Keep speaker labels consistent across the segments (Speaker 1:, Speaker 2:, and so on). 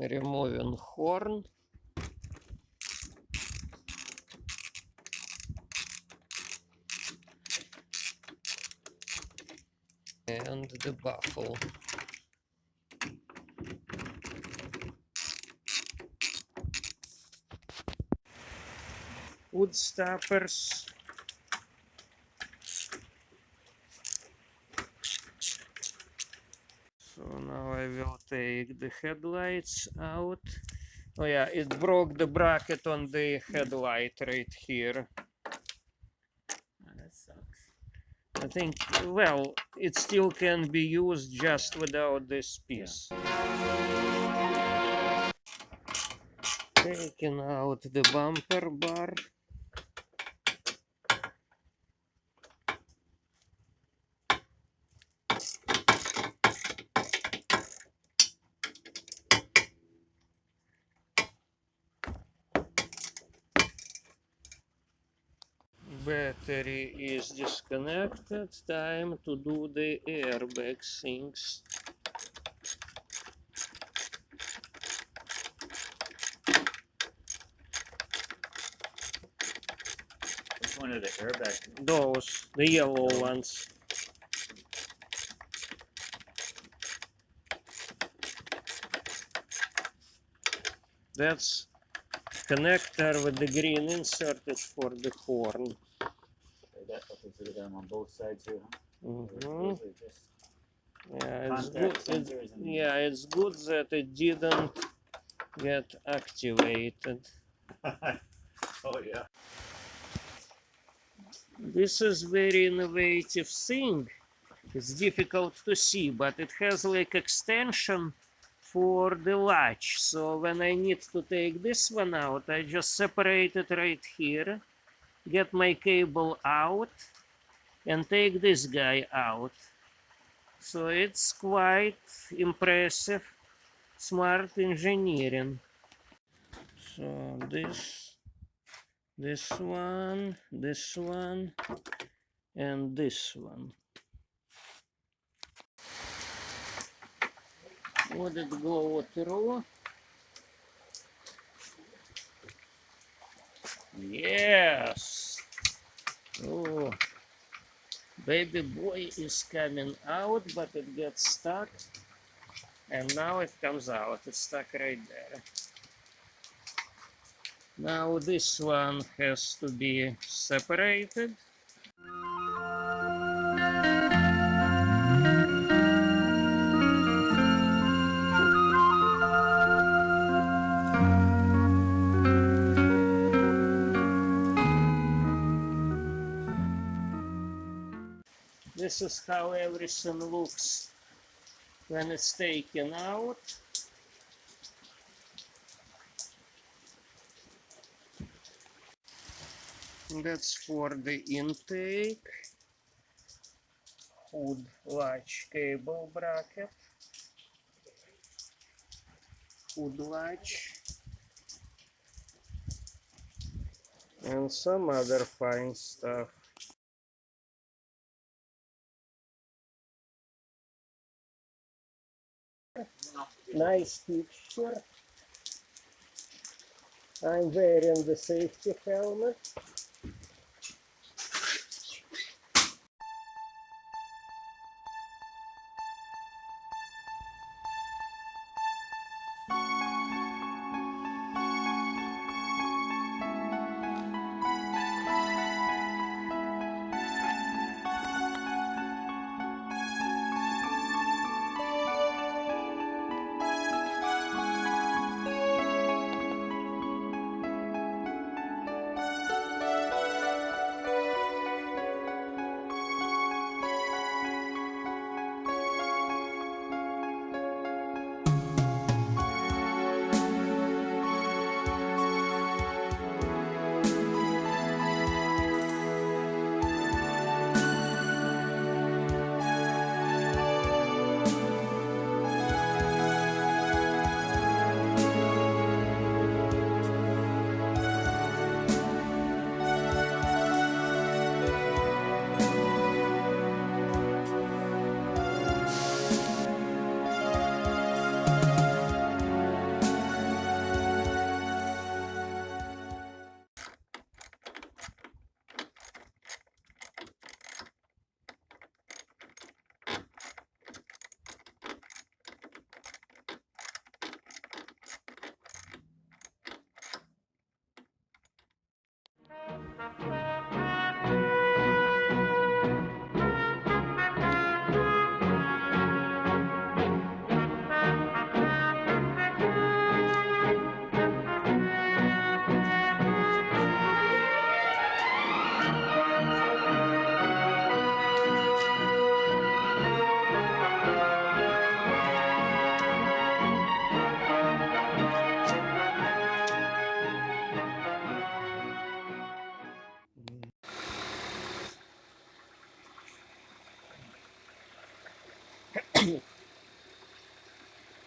Speaker 1: Removing horn. And the baffle. Wood stoppers. So now I will take the headlights out. Oh yeah, it broke the bracket on the headlight right here.
Speaker 2: That sucks.
Speaker 1: I think, well, it still can be used just without this piece. Taking out the bumper bar. Battery is disconnected. Time to do the airbag things.
Speaker 2: Which one are the airbags?
Speaker 1: Those, the yellow ones. That's connector with the green insert is for the horn.
Speaker 2: Okay, so they got them on both sides here, huh?
Speaker 1: Mm-hmm. Yeah, it's good that it didn't get activated.
Speaker 2: Oh yeah.
Speaker 1: This is very innovative thing. It's difficult to see, but it has like extension for the latch. So when I need to take this one out, I just separate it right here, get my cable out, and take this guy out. So it's quite impressive, smart engineering. So this one, and this one. Would it go through? Yes. Oh, baby boy is coming out, but it gets stuck. And now it comes out. It's stuck right there. Now this one has to be separated. This is how everything looks when it's taken out. That's for the intake. Hood latch cable bracket. Hood latch. And some other fine stuff. Nice picture. I'm wearing the safety helmet.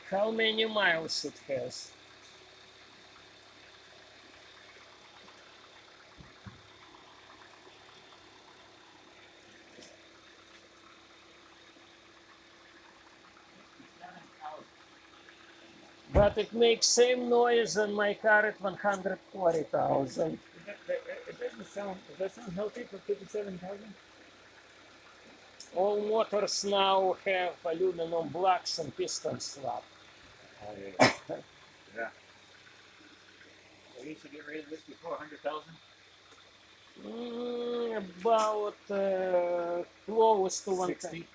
Speaker 1: How many miles it has? But it makes same noise than my car at 140,000.
Speaker 2: It doesn't sound. Does that sound healthy for 57,000?
Speaker 1: All motors now have aluminum blocks and piston slab.
Speaker 2: Oh yeah. Yeah. So you should get rid of this before 100,000.
Speaker 1: About close to
Speaker 2: 60.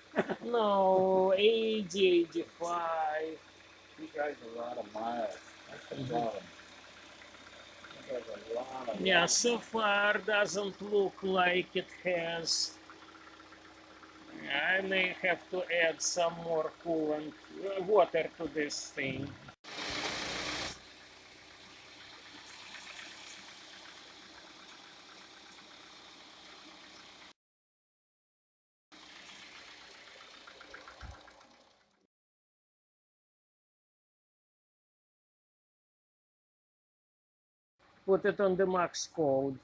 Speaker 1: No, 80, 85.
Speaker 2: He drives a lot of miles. That's the problem. He drives a lot of
Speaker 1: Yeah,
Speaker 2: miles.
Speaker 1: so far doesn't look like it has. I may have to add some more coolant, water to this thing. Put it on the max code.